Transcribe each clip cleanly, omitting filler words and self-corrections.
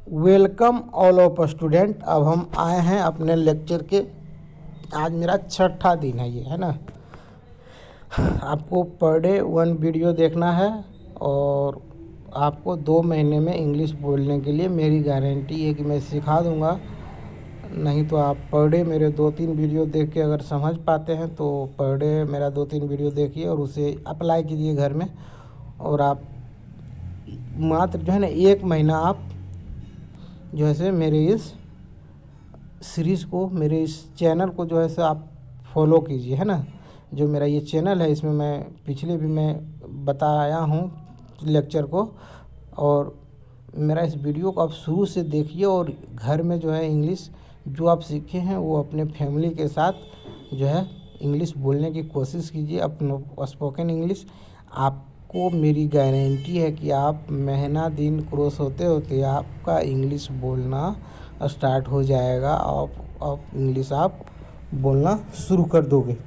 Welcome all of student. अब हम आए हैं अपने लेक्चर के। आज मेरा छठा दिन है, ये है ना। आपको पर डे 1 वीडियो देखना है और आपको 2 महीने में इंग्लिश बोलने के लिए मेरी गारंटी है कि मैं सिखा दूंगा। नहीं तो आप पर डे मेरे 2-3 वीडियो देख के अगर समझ पाते हैं तो पर डे मेरा 2-3 वीडियो देखिए और उसे अप्लाई कीजिए घर में। और आप मात्र जो है ना 1 महीना आप जो है से मेरे इस सीरीज़ को, मेरे इस चैनल को जो है से आप फॉलो कीजिए, है ना। जो मेरा ये चैनल है इसमें मैं पिछले भी मैं बताया हूँ लेक्चर को, और मेरा इस वीडियो को आप शुरू से देखिए और घर में जो है इंग्लिश जो आप सीखे हैं वो अपने फैमिली के साथ जो है इंग्लिश बोलने की कोशिश कीजिए, अपना स्पोकन इंग्लिश। आपको मेरी गारंटी है कि आप महीना दिन क्रॉस होते होते आपका इंग्लिश बोलना स्टार्ट हो जाएगा। आप इंग्लिश आप बोलना शुरू कर दोगे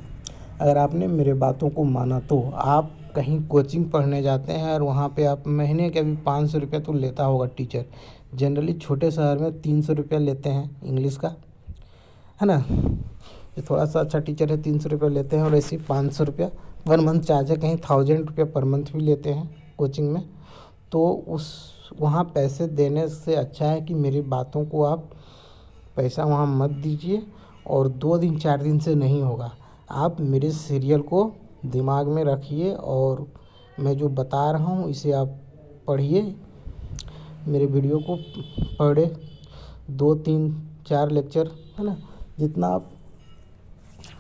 अगर आपने मेरे बातों को माना तो। आप कहीं कोचिंग पढ़ने जाते हैं और वहाँ पे आप महीने के अभी 500 रुपये तो लेता होगा टीचर। जनरली छोटे शहर में 300 रुपया लेते हैं इंग्लिश का, है ना। जो थोड़ा सा अच्छा टीचर है 300 रुपये लेते हैं, और ऐसे 500 रुपया पर मंथ चार्ज है। कहीं 1000 रुपये पर मंथ भी लेते हैं कोचिंग में। तो उस वहाँ पैसे देने से अच्छा है कि मेरी बातों को आप पैसा वहाँ मत दीजिए, और 2 दिन 4 दिन से नहीं होगा। आप मेरे सीरियल को दिमाग में रखिए और मैं जो बता रहा हूँ इसे आप पढ़िए, मेरे वीडियो को पढ़े 2-3-4 लेक्चर, है ना, जितना आप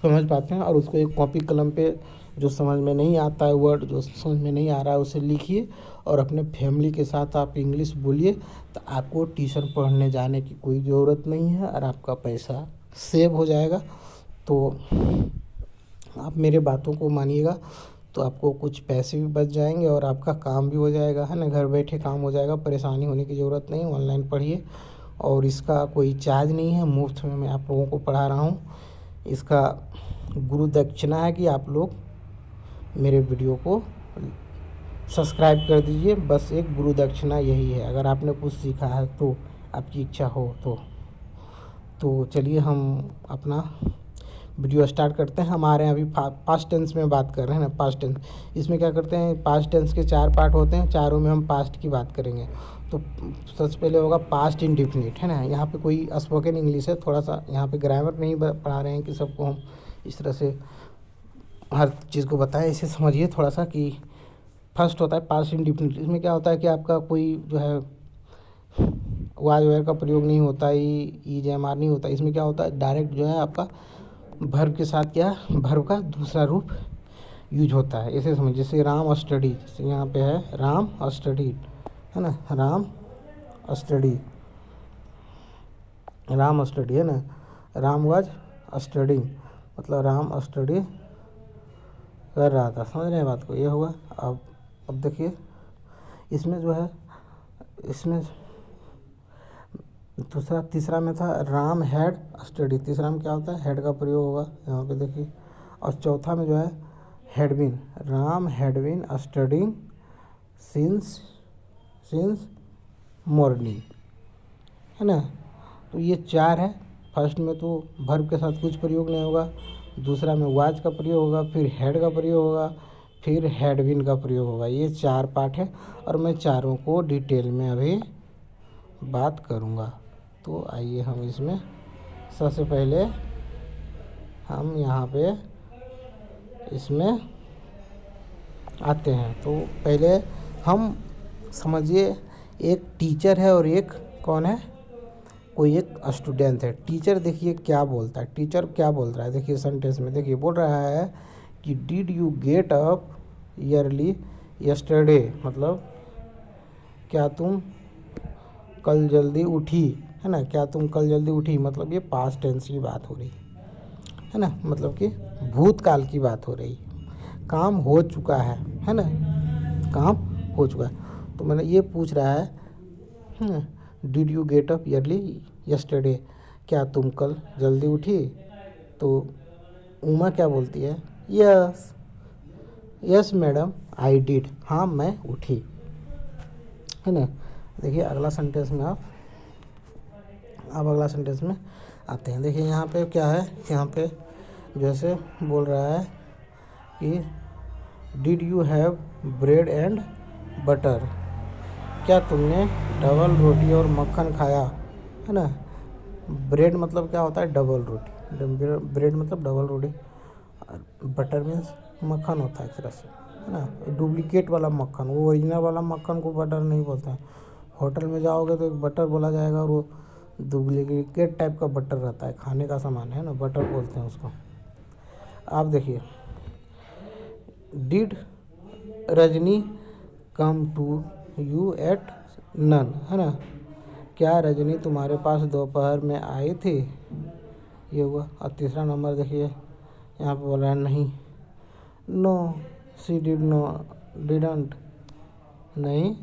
समझ पाते हैं। और उसको एक कॉपी कलम पे जो समझ में नहीं आता है, वर्ड जो समझ में नहीं आ रहा है उसे लिखिए और अपने फैमिली के साथ आप इंग्लिश बोलिए। तो आपको ट्यूशन पढ़ने जाने की कोई ज़रूरत नहीं है और आपका पैसा सेव हो जाएगा। तो आप मेरे बातों को मानिएगा तो आपको कुछ पैसे भी बच जाएंगे और आपका काम भी हो जाएगा, है ना। घर बैठे काम हो जाएगा, परेशानी होने की ज़रूरत नहीं। ऑनलाइन पढ़िए और इसका कोई चार्ज नहीं है, मुफ्त में मैं आप लोगों को पढ़ा रहा हूँ। इसका गुरु दक्षिणा है कि आप लोग मेरे वीडियो को सब्सक्राइब कर दीजिए। बस एक गुरु दक्षिणा यही है, अगर आपने कुछ सीखा है तो, आपकी इच्छा हो तो चलिए हम अपना वीडियो स्टार्ट करते हैं। हमारे यहाँ अभी पास्ट टेंस में बात कर रहे हैं ना, पास्ट टेंस। इसमें क्या करते हैं, पास्ट टेंस के 4 पार्ट होते हैं, चारों में हम पास्ट की बात करेंगे। तो सबसे पहले होगा पास्ट इंडिफिनिट, है ना। यहाँ पे कोई स्पोकन इंग्लिश है, थोड़ा सा यहाँ पे ग्रामर नहीं पढ़ा रहे हैं कि सबको हम इस तरह से हर चीज़ को बताएं। इसे समझिए थोड़ा सा कि फर्स्ट होता है पास्ट इंडिफिनिट। इसमें क्या होता है कि आपका कोई जो है वाज वगैरह का प्रयोग नहीं होता, ई जे एम आर नहीं होता। इसमें क्या होता है, डायरेक्ट जो है आपका वर्ब के साथ क्या, वर्ब का दूसरा रूप यूज होता है। इसे समझिए, जैसे राम स्टडी, जैसे यहाँ पे है राम स्टडी, है ना, राम स्टडी, राम स्टडी, है ना। राम वाज स्टडिंग, मतलब राम स्टडी कर रहा था। समझ रहे हैं बात को, ये हुआ। अब देखिए इसमें जो है, इसमें तीसरा में था राम हैड स्टडी। तीसरा में क्या होता है, हेड का प्रयोग होगा यहाँ पे देखिए। और चौथा में जो है had been, Ram had been studying since morning, है ना। तो ये 4 है। फर्स्ट में तो वर्ब के साथ कुछ प्रयोग नहीं होगा, दूसरा में वाज का प्रयोग होगा, फिर हेड का प्रयोग होगा, फिर हैड बीन का प्रयोग होगा। ये 4 पार्ट है और मैं चारों को डिटेल में अभी बात करूँगा। तो आइए हम इसमें सबसे पहले हम यहाँ पे इसमें आते हैं। तो पहले हम समझिए, एक टीचर है और एक कौन है, कोई एक स्टूडेंट है। टीचर देखिए क्या बोलता है, टीचर क्या बोल रहा है, देखिए सेंटेंस में देखिए बोल रहा है कि did you get up yearly yesterday, मतलब क्या तुम कल जल्दी उठी, है ना। क्या तुम कल जल्दी उठी, मतलब ये पास्ट टेंस की बात हो रही है ना, मतलब कि भूतकाल की बात हो रही। काम हो चुका है ना, काम हो चुका है। तो मैंने ये पूछ रहा है did you get up yearly yesterday, क्या तुम कल जल्दी उठी। तो उमा क्या बोलती है, yes yes madam I did, हाँ मैं उठी, है ना। देखिए अगला सेंटेंस में आप अब अगला सेंटेंस में आते हैं। देखिए यहाँ पे क्या है, यहाँ पे जैसे बोल रहा है कि did you have bread and butter, क्या तुमने डबल रोटी और मक्खन खाया, है ना। ब्रेड मतलब क्या होता है, डबल रोटी, ब्रेड मतलब डबल रोटी, बटर मीन्स मक्खन होता है एक तरह से, है ना। डुप्लीकेट वाला मक्खन, वो ओरिजिनल वाला मक्खन को बटर नहीं बोलते हैं। होटल में जाओगे तो एक बटर बोला जाएगा और वो डुप्लीकेट टाइप का बटर रहता है, खाने का सामान है ना, बटर बोलते हैं उसको। आप देखिए, did Rajni come to you at noon, है ना, क्या रजनी तुम्हारे पास दोपहर में आई थी, ये हुआ। और तीसरा नंबर देखिए, यहाँ पे बोल रहा है नहीं, नो शी डिडंट, नहीं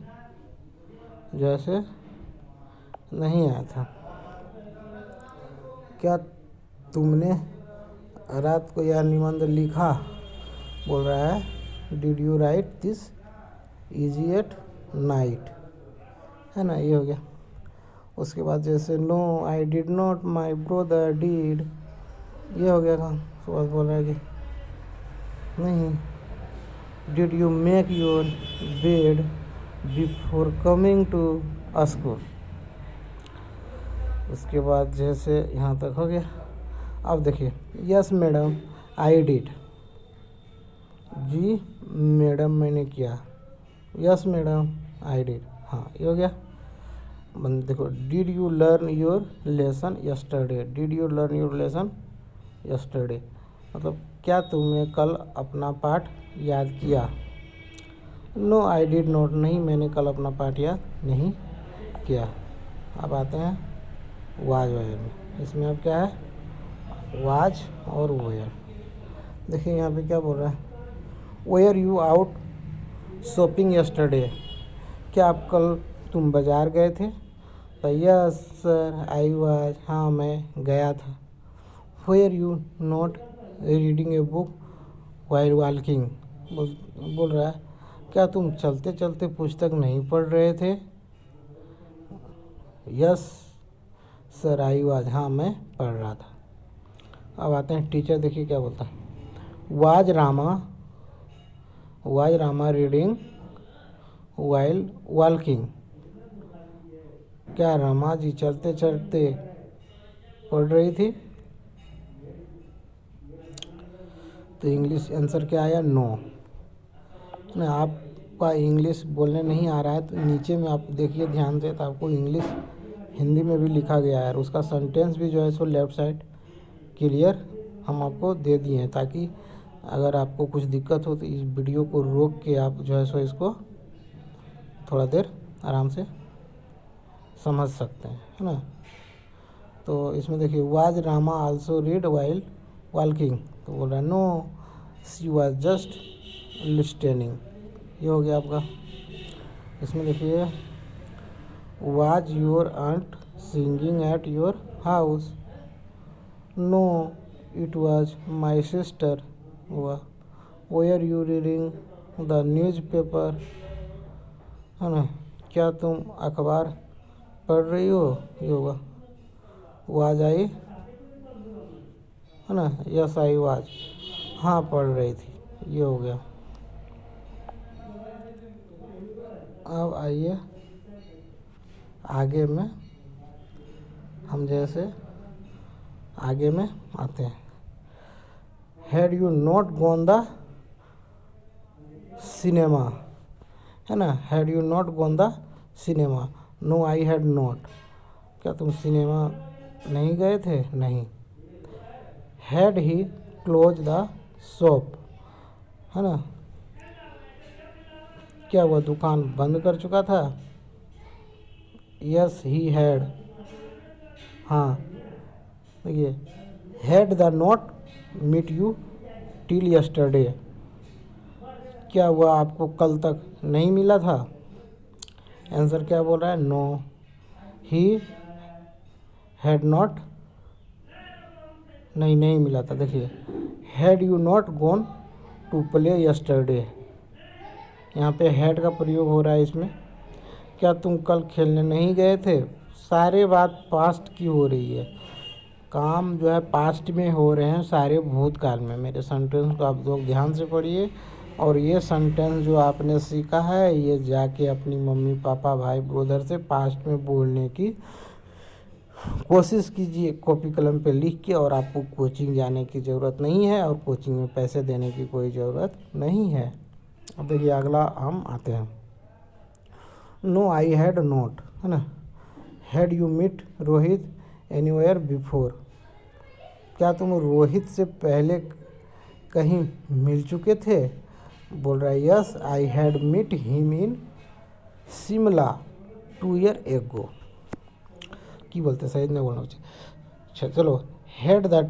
जैसे नहीं आया था। क्या तुमने रात को यह निबंध लिखा, बोल रहा है did you write this essay at night, है ना, ये हो गया। उसके बाद जैसे no I did not my brother did, ये हो गया काम। उसके बाद बोल रहा है कि नहीं, did you make your bed before coming to school. उसके बाद जैसे यहाँ तक हो गया। अब देखिए, यस मैडम आई डिड, जी मैडम मैंने किया, यस मैडम आई डिड, हाँ ये हो गया। देखो, did you learn your lesson yesterday, did you learn your lesson yesterday मतलब क्या तुमने कल अपना पाठ याद किया। नो आई डिड नॉट, नहीं मैंने कल अपना पाठ याद नहीं किया। अब आते हैं वाज वेयर में। इसमें अब क्या है, वाज और वेयर। देखिए यहाँ पे क्या बोल रहा है, were you out shopping yesterday, क्या आप कल तुम बाज़ार गए थे। तो यस सर आई वाज, हाँ मैं गया था। Were you not reading a book while walking, बोल रहा है क्या तुम चलते चलते पुस्तक नहीं पढ़ रहे थे। यस सर आई वाज, हाँ मैं पढ़ रहा था। अब आते हैं टीचर, देखिए क्या बोलता है, was Rama reading while walking, क्या रमा जी चलते चलते पढ़ रही थी। तो इंग्लिश आंसर क्या आया, नो ना। आपका इंग्लिश बोलने नहीं आ रहा है तो नीचे में आप देखिए ध्यान से, तो आपको इंग्लिश हिंदी में भी लिखा गया है और उसका सेंटेंस भी जो है सो लेफ़्ट साइड क्लियर हम आपको दे दिए हैं, ताकि अगर आपको कुछ दिक्कत हो तो इस वीडियो को रोक के आप जो है सो इसको थोड़ा देर आराम से समझ सकते हैं, है ना। तो इसमें देखिए, was Rama also read while walking, तो बोल रहा है no she was just listening, ये हो गया आपका। इसमें देखिए, was your aunt singing at your house, no it was my sister, हुआ। Were you reading the newspaper, है ना, क्या तुम अखबार पढ़ रही हो, ये होगा। वाज आई, है ना, यस आई वाज, हाँ पढ़ रही थी, ये हो गया। अब आइए आगे में, हम जैसे आगे में आते हैं। Had you not gone the cinema, है ना, had you not gone the cinema, no I had not, क्या तुम सिनेमा नहीं गए थे, नहीं। Had he close the shop, है ना, क्या वह दुकान बंद कर चुका था। यस ही हैड, हाँ देखिए, had the not meet you till yesterday, क्या वह आपको कल तक नहीं मिला था। आंसर क्या बोल रहा है, नो ही हैड नॉट, नहीं मिला था। देखिए, had you not gone to play yesterday, यहाँ पे हैड का प्रयोग हो रहा है इसमें। क्या तुम कल खेलने नहीं गए थे, सारे बात पास्ट की हो रही है, काम जो है पास्ट में हो रहे हैं, सारे भूतकाल में। मेरे सेंटेंस को आप लोग ध्यान से पढ़िए, और ये सेंटेंस जो आपने सीखा है ये जाके अपनी मम्मी पापा भाई ब्रदर से पास्ट में बोलने की कोशिश कीजिए कॉपी कलम पे लिख के। और आपको कोचिंग जाने की ज़रूरत नहीं है, और कोचिंग में पैसे देने की कोई ज़रूरत नहीं है। अब देखिए अगला हम आते हैं। नो आई हैड नोट, है ना। Had you meet Rohit anywhere before, क्या तुम रोहित से पहले कहीं मिल चुके थे? बोल रहा है yes I had meet him in Shimla 2 year ago. की बोलते सही नहीं बोलना चाहिए। अच्छा चलो, had the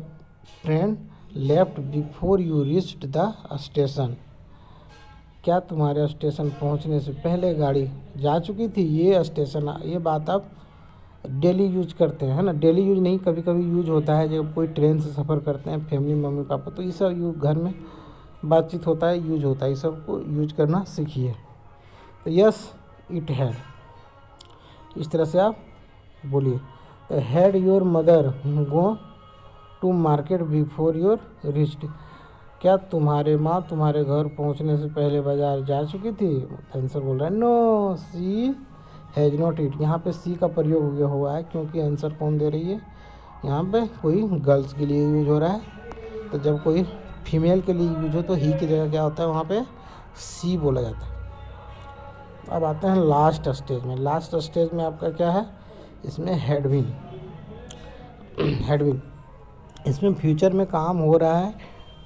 train left before you reached the station, क्या तुम्हारे स्टेशन पहुंचने से पहले गाड़ी जा चुकी थी? ये स्टेशन, ये बात आप डेली यूज करते हैं, है ना। डेली यूज नहीं, कभी कभी यूज होता है जब कोई ट्रेन से सफ़र करते हैं फैमिली मम्मी पापा, तो ये सब यूज घर में बातचीत होता है, यूज होता है, ये सब को यूज करना सीखिए। तो यस इट हैड, इस तरह से आप बोलिए। तो had your mother go to market before your reached, क्या तुम्हारे माँ तुम्हारे घर पहुँचने से पहले बाज़ार जा चुकी थी? आंसर बोल रहा है no she has not it. यहाँ पे सी का प्रयोग हुआ है क्योंकि आंसर कौन दे रही है, यहाँ पे कोई गर्ल्स के लिए यूज हो रहा है। तो जब कोई फीमेल के लिए यूज हो तो ही की जगह क्या होता है, वहाँ पे सी बोला जाता है। अब आते हैं लास्ट स्टेज में। लास्ट स्टेज में आपका क्या है, इसमें हैड बीन, हैड बीन इसमें फ्यूचर में काम हो रहा है,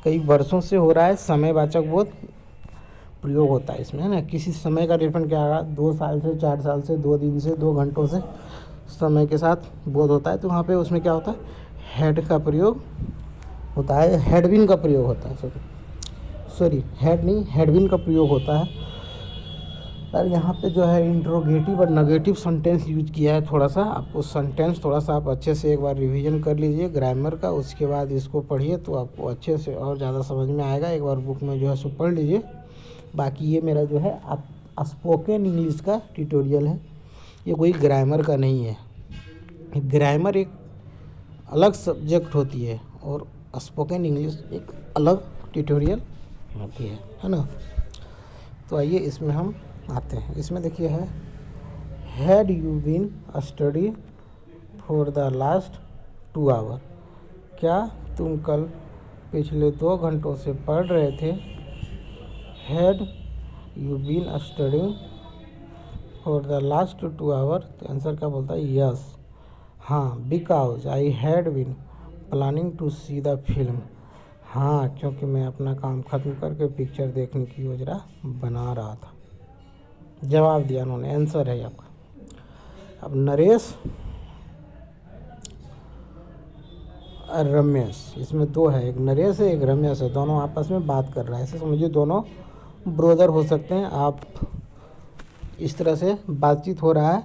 कई वर्षों से हो रहा है, समयवाचक बोध प्रयोग होता है इसमें, है ना। किसी समय का डिफरेंट क्या रहा, 2 साल से, 4 साल से, 2 दिन से, 2 घंटों से समय के साथ बोध होता है, तो वहाँ पे उसमें क्या होता है, हेड का प्रयोग होता है, हेडविन का प्रयोग होता है, सॉरी हेड नहीं, हेडविन का प्रयोग होता है। और यहाँ पे जो है इंट्रोगेटिव और नेगेटिव सेंटेंस यूज किया है। थोड़ा सा आपको सेंटेंस थोड़ा सा आप अच्छे से एक बार रिवीजन कर लीजिए ग्रामर का, उसके बाद इसको पढ़िए तो आपको अच्छे से और ज़्यादा समझ में आएगा। एक बार बुक में जो है सो पढ़ लीजिए। बाकी ये मेरा जो है आप स्पोकन इंग्लिश का ट्यूटोरियल है, ये कोई ग्रामर का नहीं है। ग्रामर एक अलग सब्जेक्ट होती है और स्पोकन इंग्लिश एक अलग ट्यूटोरियल होती है ना। तो आइए इसमें हम आते हैं। इसमें देखिए है had you been study for the last 2 hour, क्या तुम कल पिछले 2 घंटों से पढ़ रहे थे? Had you been studying for the last 2 hour, तो आंसर क्या बोलता है यस, हाँ, because I had been planning to see the film, हाँ क्योंकि मैं अपना काम ख़त्म करके पिक्चर देखने की योजना बना रहा था। जवाब दिया उन्होंने, आंसर है आपका। अब नरेश और रमेश, इसमें 2 है, एक नरेश है एक रमेश है, दोनों आपस में बात कर रहा है। ऐसे समझिए दोनों ब्रदर हो सकते हैं। आप इस तरह से बातचीत हो रहा है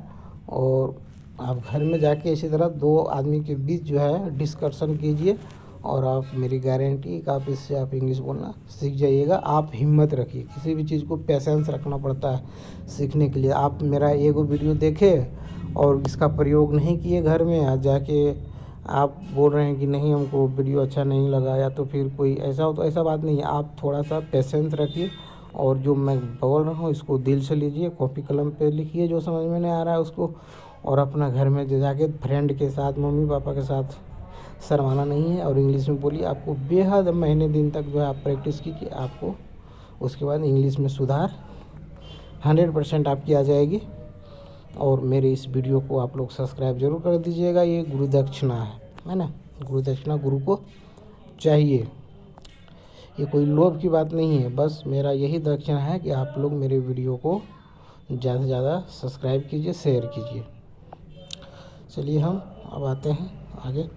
और आप घर में जाके इसी तरह 2 आदमी के बीच जो है डिस्कशन कीजिए, और आप मेरी गारंटी कि आप इससे आप इंग्लिश बोलना सीख जाइएगा। आप हिम्मत रखिए, किसी भी चीज़ को पेशेंस रखना पड़ता है सीखने के लिए। आप मेरा एगो वीडियो देखे और इसका प्रयोग नहीं किए घर में, आज जाके आप बोल रहे हैं कि नहीं हमको वीडियो अच्छा नहीं लगा, या तो फिर कोई ऐसा हो, तो ऐसा बात नहीं है। आप थोड़ा सा पेशेंस रखिए और जो मैं बोल रहा हूँ इसको दिल से लीजिए, कॉपी कलम पे लिखिए जो समझ में नहीं आ रहा है उसको, और अपना घर में जाके फ्रेंड के साथ मम्मी पापा के साथ शर्माना नहीं है और इंग्लिश में बोलिए। आपको बेहद महीने दिन तक जो है आप प्रैक्टिस कीजिए, आपको उसके बाद इंग्लिश में सुधार 100% आपकी आ जाएगी। और मेरे इस वीडियो को आप लोग सब्सक्राइब जरूर कर दीजिएगा। ये गुरु दक्षिणा है ना, गुरु दक्षिणा गुरु को चाहिए, ये कोई लोभ की बात नहीं है, बस मेरा यही दक्षिणा है कि आप लोग मेरे वीडियो को ज़्यादा से ज़्यादा सब्सक्राइब कीजिए, शेयर कीजिए। चलिए हम अब आते हैं आगे।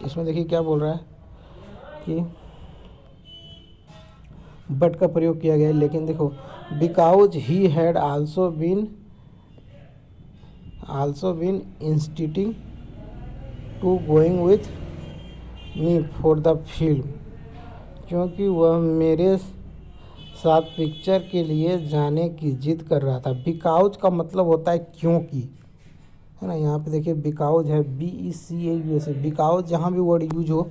इसमें देखिए क्या बोल रहा है कि बट का प्रयोग किया गया है, लेकिन देखो because he had also been insisting to going with me for the film, क्योंकि वह मेरे साथ पिक्चर के लिए जाने की जिद कर रहा था। बिकॉज का मतलब होता है क्योंकि, है ना। यहाँ पे देखिए बिकॉज है, BECAUS, बिकॉज जहाँ भी वर्ड यूज हो,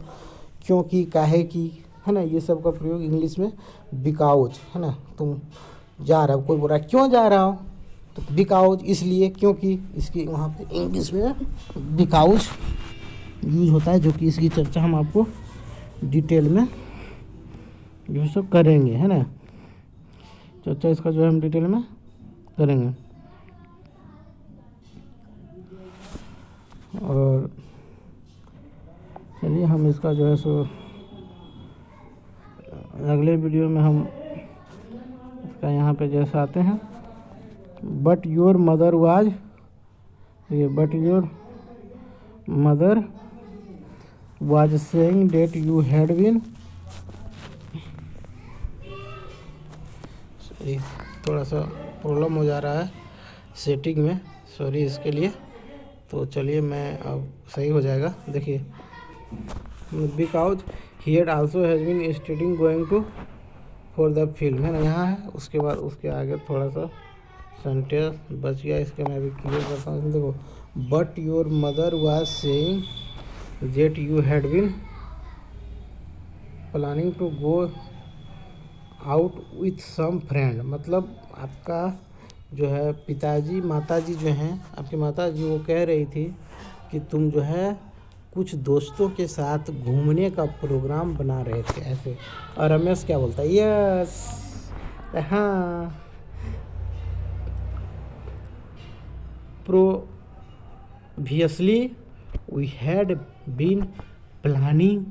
क्योंकि, काहे की, है ना, ये सब का प्रयोग इंग्लिश में बिकॉज, है ना। तुम जा रहे हो, कोई बोल रहा है क्यों जा रहा हो, तो बिकॉज इसलिए, क्योंकि, इसकी वहाँ पे इंग्लिश में बिकॉज यूज होता है, जो कि इसकी चर्चा हम आपको डिटेल में जो सब करेंगे, है ना। चर्चा इसका जो है हम डिटेल में करेंगे। और चलिए हम इसका जो है सो अगले वीडियो में हम इसका यहाँ पे जैसा आते हैं, बट योर मदर वाज, ये but your mother was saying that you had been, थोड़ा सा प्रॉब्लम हो जा रहा है सेटिंग में, सॉरी इसके लिए। तो चलिए मैं अब सही हो जाएगा। देखिए because he had also has been studying going to for the film, है ना, यहाँ है। उसके बाद उसके आगे थोड़ा सा सेंटेंस बच गया, इसके मैं अभी क्लियर करता हूँ। देखो, but your mother was saying that you had been planning to go out with some friend, मतलब आपका जो है पिताजी, माताजी जो हैं, आपकी माताजी, वो कह रही थी कि तुम जो है कुछ दोस्तों के साथ घूमने का प्रोग्राम बना रहे थे, ऐसे। और रमेश क्या बोलता है, यस, हाँ, previously we had been planning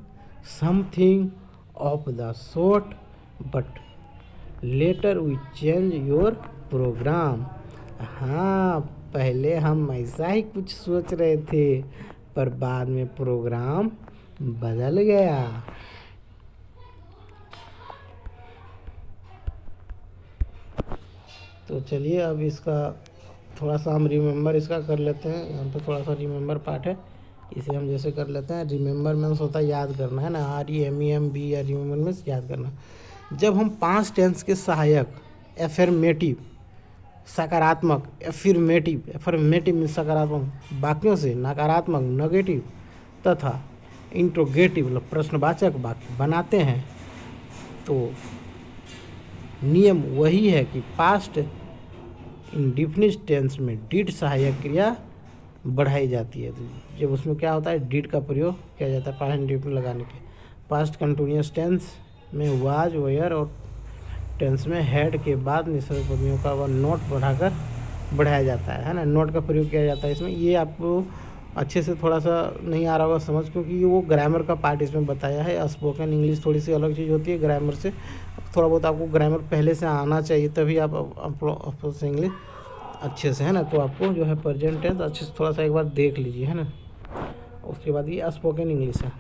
something of the sort but later we change your programme. हाँ, पहले हम ऐसा ही कुछ सोच रहे थे, पर बाद में प्रोग्राम बदल गया। तो चलिए अब इसका थोड़ा सा हम रिमेंबर इसका कर लेते हैं। यहाँ पे थोड़ा सा रिमेंबर पार्ट है, इसे हम जैसे कर लेते हैं। रिमेंबर मीन्स होता है याद करना, है ना, REMEMB या रिमेंबर मीन्स याद करना। जब हम पास्ट टेंस के सहायक एफर्मेटिव, सकारात्मक, एफर्मेटिव मीन्स सकारात्मक वाक्यों से नकारात्मक नेगेटिव तथा इंट्रोगेटिव मतलब प्रश्नवाचक वाक्य बनाते हैं, तो नियम वही है कि पास्ट इंडिफिनिट टेंस में डिड सहायक क्रिया बढ़ाई जाती है। तो जब उसमें क्या होता है, डिड का प्रयोग किया जाता है पास्ट इंडिफिनिट लगाने के लिए। पास्ट कंटिन्यूअस टेंस में वाज, वेयर और टेंस में हैड के बाद निश्चित पदों का वह नोट बढ़ाया जाता है ना, नोट का प्रयोग किया जाता है इसमें। ये आपको अच्छे से थोड़ा सा नहीं आ रहा होगा समझ, क्योंकि ये वो ग्रामर का पार्ट इसमें बताया है। स्पोकन इंग्लिश थोड़ी सी अलग चीज़ होती है ग्रामर से, थोड़ा बहुत आपको ग्रामर पहले से आना चाहिए, तभी आप इंग्लिश अच्छे से, है ना। तो आपको जो है प्रेजेंट टेंस अच्छे से थोड़ा सा एक बार देख लीजिए, है ना। उसके बाद ये स्पोकन इंग्लिश है।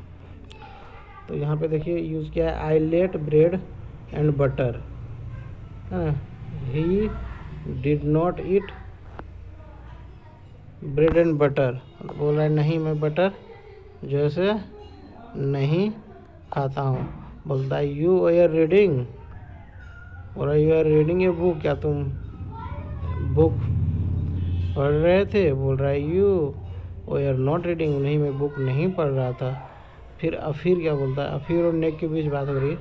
तो यहाँ पे देखिए यूज़ किया है, I let bread and butter, है ना। He did not eat bread and butter, बोल रहा है नहीं मैं बटर जैसे नहीं खाता हूँ। बोलता है यू आर रीडिंग, बोल रहा है you are reading a book, क्या तुम बुक पढ़ रहे थे। बोल रहा है यू आर नॉट रीडिंग, नहीं मैं बुक नहीं पढ़ रहा था। फिर क्या बोलता है, फिर और नेक के बीच बात हो रही है।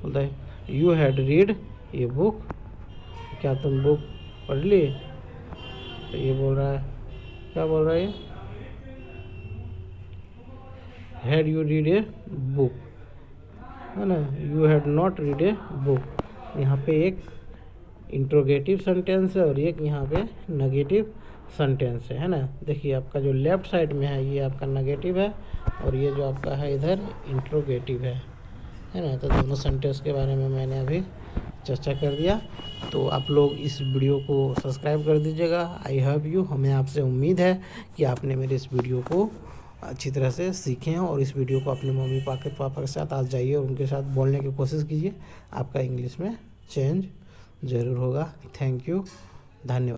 बोलता है यू हैड रीड ये बुक, क्या तुम बुक पढ़ ली। तो ये बोल रहा है, क्या बोल रहा है ये, had you read a book, है ना, you had not read a book. यहाँ पे एक इंट्रोगेटिव सेंटेंस है और एक यहाँ पे नेगेटिव सेंटेंस है ना। देखिए आपका जो लेफ्ट साइड में है ये आपका नेगेटिव है और ये जो आपका है इधर इंट्रोगेटिव है ना। तो दोनों सेंटेंस के बारे में मैंने अभी चर्चा कर दिया। तो आप लोग इस वीडियो को सब्सक्राइब कर दीजिएगा। आई हैव यू, हमें आपसे उम्मीद है कि आपने मेरे इस वीडियो को अच्छी तरह से सीखें और इस वीडियो को अपने मम्मी पापा के साथ आज जाइए और उनके साथ बोलने की कोशिश कीजिए। आपका इंग्लिश में चेंज ज़रूर होगा। थैंक यू, धन्यवाद।